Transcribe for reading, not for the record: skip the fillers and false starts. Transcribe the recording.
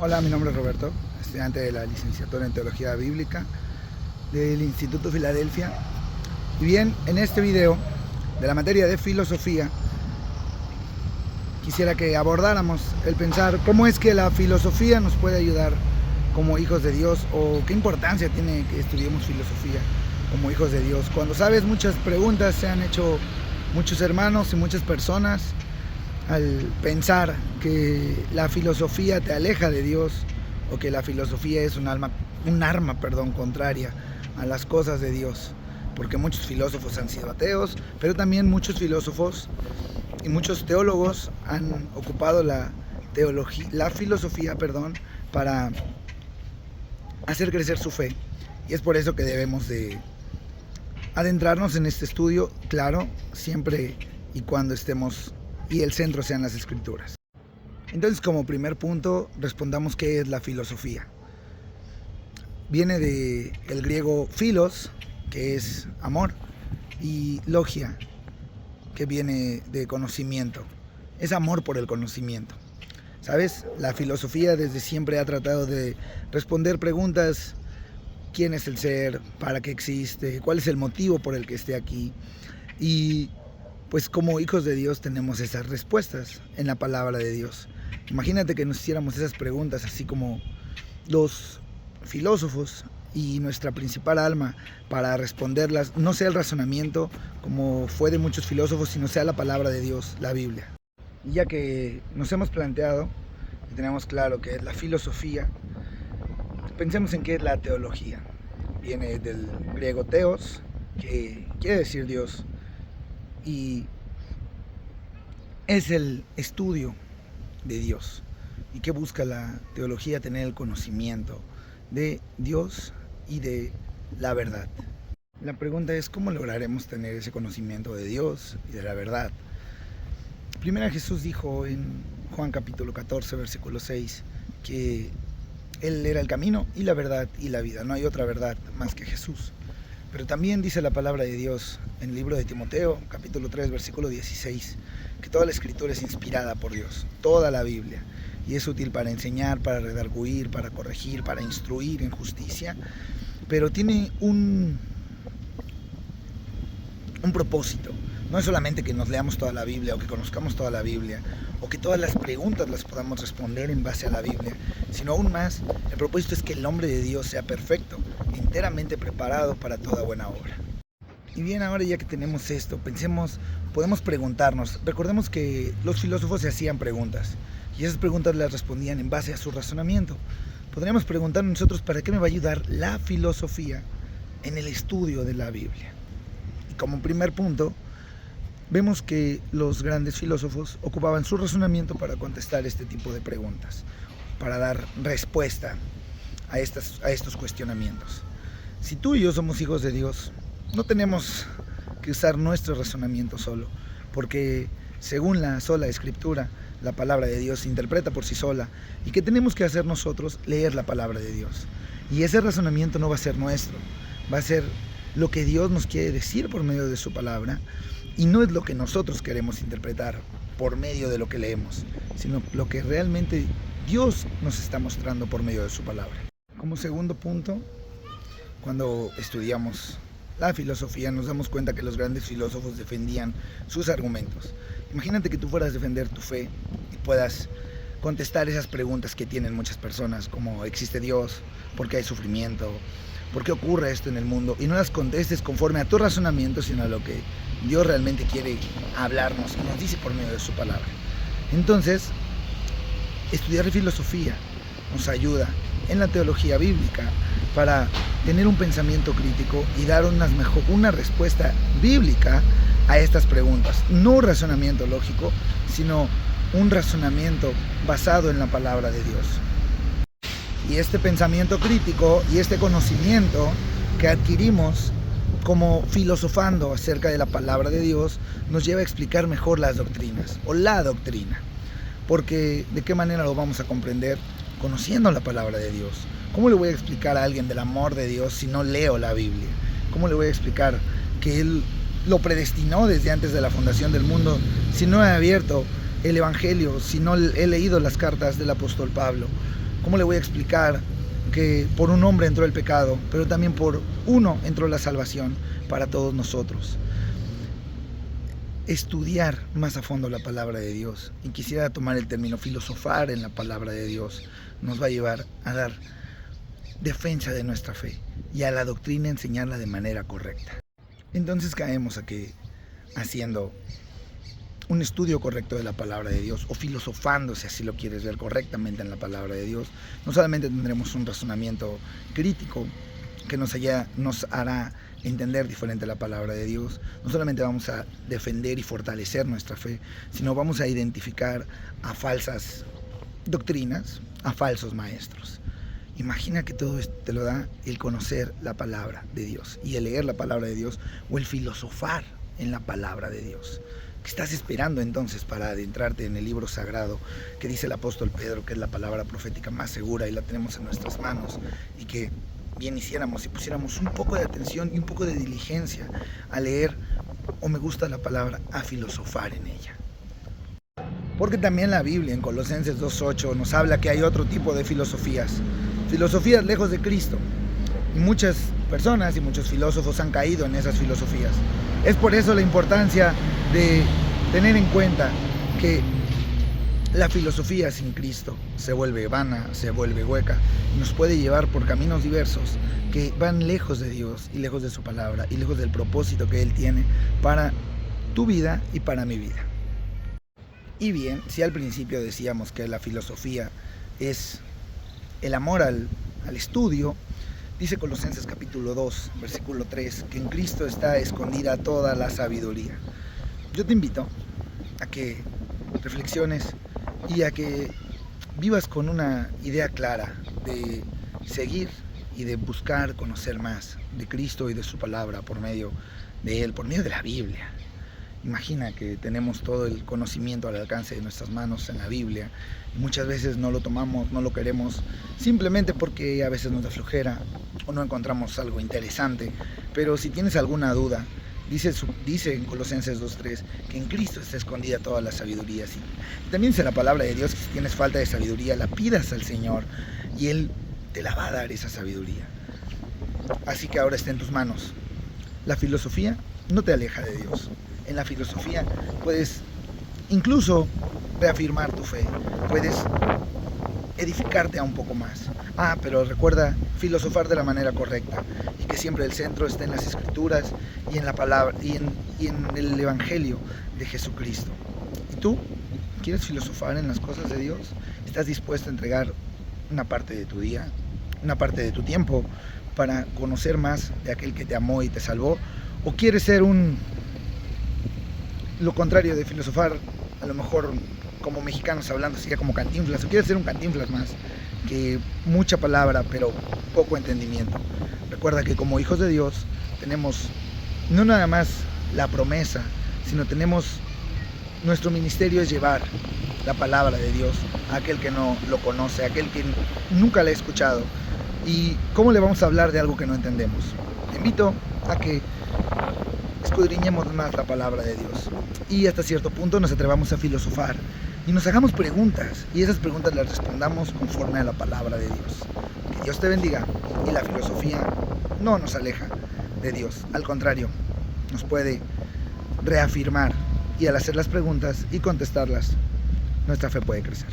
Hola, mi nombre es Roberto, estudiante de la licenciatura en Teología Bíblica del Instituto Filadelfia. Y bien, en este video de la materia de filosofía, quisiera que abordáramos el pensar cómo es que la filosofía nos puede ayudar como hijos de Dios, o qué importancia tiene que estudiemos filosofía como hijos de Dios. Cuando sabes, muchas preguntas se han hecho muchos hermanos y muchas personas al pensar que la filosofía te aleja de Dios, o que la filosofía es un arma contraria a las cosas de Dios, porque muchos filósofos han sido ateos, pero también muchos filósofos y muchos teólogos han ocupado la filosofía, para hacer crecer su fe. Y es por eso que debemos de adentrarnos en este estudio, claro, siempre y cuando estemos y el centro sean las escrituras. Entonces, como primer punto, respondamos qué es la filosofía. Viene del griego philos, que es amor, y logia, que viene de conocimiento. Es amor por el conocimiento. ¿Sabes? La filosofía desde siempre ha tratado de responder preguntas: ¿quién es el ser? ¿Para qué existe? ¿Cuál es el motivo por el que esté aquí? Y pues como hijos de Dios tenemos esas respuestas en la palabra de Dios. Imagínate que nos hiciéramos esas preguntas así como los filósofos, y nuestra principal alma para responderlas no sea el razonamiento como fue de muchos filósofos, sino sea la palabra de Dios, la Biblia. Y ya que nos hemos planteado y tenemos claro qué es la filosofía, pensemos en qué es la teología. Viene del griego theos, que quiere decir Dios, y es el estudio de Dios. ¿Y qué busca la teología? Tener el conocimiento de Dios y de la verdad. La pregunta es: ¿cómo lograremos tener ese conocimiento de Dios y de la verdad? Primero, Jesús dijo en Juan capítulo 14, versículo 6, que Él era el camino y la verdad y la vida. No hay otra verdad más que Jesús. Pero también dice la palabra de Dios en el libro de Timoteo, capítulo 3, versículo 16, que toda la escritura es inspirada por Dios, toda la Biblia, y es útil para enseñar, para redarguir, para corregir, para instruir en justicia, pero tiene un propósito. No es solamente que nos leamos toda la Biblia, o que conozcamos toda la Biblia, o que todas las preguntas las podamos responder en base a la Biblia, sino aún más, el propósito es que el hombre de Dios sea perfecto, enteramente preparado para toda buena obra. Y bien, ahora ya que tenemos esto, pensemos, podemos preguntarnos. Recordemos que los filósofos se hacían preguntas, y esas preguntas las respondían en base a su razonamiento. Podríamos preguntarnos nosotros: ¿para qué me va a ayudar la filosofía en el estudio de la Biblia? Y como primer punto, vemos que los grandes filósofos ocupaban su razonamiento para contestar este tipo de preguntas, para dar respuesta a estos cuestionamientos. Si tú y yo somos hijos de Dios, no tenemos que usar nuestro razonamiento solo, porque según la sola escritura, la palabra de Dios se interpreta por sí sola, y que tenemos que hacer nosotros leer la palabra de Dios. Y ese razonamiento no va a ser nuestro, va a ser lo que Dios nos quiere decir por medio de su palabra, y no es lo que nosotros queremos interpretar por medio de lo que leemos, sino lo que realmente Dios nos está mostrando por medio de su palabra. Como segundo punto, cuando estudiamos la filosofía nos damos cuenta que los grandes filósofos defendían sus argumentos. Imagínate que tú fueras a defender tu fe y puedas contestar esas preguntas que tienen muchas personas, como ¿existe Dios? ¿Por qué hay sufrimiento? ¿Por qué ocurre esto en el mundo? Y no las contestes conforme a tu razonamiento, sino a lo que Dios realmente quiere hablarnos y nos dice por medio de su palabra. Entonces, estudiar filosofía nos ayuda en la teología bíblica para tener un pensamiento crítico y dar una respuesta bíblica a estas preguntas. No un razonamiento lógico, sino un razonamiento basado en la palabra de Dios. Y este pensamiento crítico y este conocimiento que adquirimos como filosofando acerca de la palabra de Dios nos lleva a explicar mejor las doctrinas, o la doctrina. Porque ¿de qué manera lo vamos a comprender? Conociendo la palabra de Dios. ¿Cómo le voy a explicar a alguien del amor de Dios si no leo la Biblia? ¿Cómo le voy a explicar que Él lo predestinó desde antes de la fundación del mundo si no he abierto el Evangelio, si no he leído las cartas del apóstol Pablo? ¿Cómo le voy a explicar que por un hombre entró el pecado, pero también por uno entró la salvación para todos nosotros? Estudiar más a fondo la palabra de Dios, y quisiera tomar el término filosofar en la palabra de Dios, nos va a llevar a dar defensa de nuestra fe y a la doctrina enseñarla de manera correcta. Entonces caemos a que haciendo un estudio correcto de la palabra de Dios, o filosofando, si así lo quieres ver, correctamente en la palabra de Dios, no solamente tendremos un razonamiento crítico que nos hará entender diferente la palabra de Dios, no solamente vamos a defender y fortalecer nuestra fe, sino vamos a identificar a falsas doctrinas, a falsos maestros. Imagina que todo esto te lo da el conocer la palabra de Dios, y el leer la palabra de Dios, o el filosofar en la palabra de Dios. ¿Qué estás esperando entonces para adentrarte en el libro sagrado que dice el apóstol Pedro, que es la palabra profética más segura y la tenemos en nuestras manos, y que bien hiciéramos y pusiéramos un poco de atención y un poco de diligencia a leer, o me gusta la palabra, a filosofar en ella? Porque también la Biblia en Colosenses 2:8 nos habla que hay otro tipo de filosofías lejos de Cristo, y muchas personas y muchos filósofos han caído en esas filosofías. Es por eso la importancia de tener en cuenta que la filosofía sin Cristo se vuelve vana, se vuelve hueca, y nos puede llevar por caminos diversos que van lejos de Dios y lejos de su palabra y lejos del propósito que Él tiene para tu vida y para mi vida. Y bien, si al principio decíamos que la filosofía es el amor al estudio, dice Colosenses capítulo 2, versículo 3, que en Cristo está escondida toda la sabiduría. Yo te invito a que reflexiones y a que vivas con una idea clara de seguir y de buscar conocer más de Cristo y de su palabra por medio de Él, por medio de la Biblia. Imagina que tenemos todo el conocimiento al alcance de nuestras manos en la Biblia, y muchas veces no lo tomamos, no lo queremos, simplemente porque a veces nos da flojera o no encontramos algo interesante. Pero si tienes alguna duda, dice en Colosenses 2:3 que en Cristo está escondida toda la sabiduría. ¿Sí? También dice la palabra de Dios que si tienes falta de sabiduría, la pidas al Señor y Él te la va a dar, esa sabiduría. Así que ahora está en tus manos. La filosofía no te aleja de Dios. En la filosofía puedes incluso reafirmar tu fe, puedes edificarte a un poco más. Pero recuerda filosofar de la manera correcta, y que siempre el centro esté en las Escrituras y en la palabra y en el Evangelio de Jesucristo. ¿Y tú quieres filosofar en las cosas de Dios? ¿Estás dispuesto a entregar una parte de tu día, una parte de tu tiempo para conocer más de aquel que te amó y te salvó? ¿O quieres ser lo contrario de filosofar, a lo mejor como mexicanos hablando, sería como Cantinflas? ¿O quieres ser un Cantinflas más, que mucha palabra pero poco entendimiento? Recuerda que como hijos de Dios tenemos no nada más la promesa, sino tenemos, nuestro ministerio es llevar la palabra de Dios a aquel que no lo conoce, a aquel que nunca la ha escuchado. ¿Y cómo le vamos a hablar de algo que no entendemos? Te invito a que escudriñemos más la palabra de Dios, y hasta cierto punto nos atrevamos a filosofar y nos hagamos preguntas, y esas preguntas las respondamos conforme a la palabra de Dios. Que Dios te bendiga, y la filosofía no nos aleja de Dios, al contrario, nos puede reafirmar, y al hacer las preguntas y contestarlas, nuestra fe puede crecer.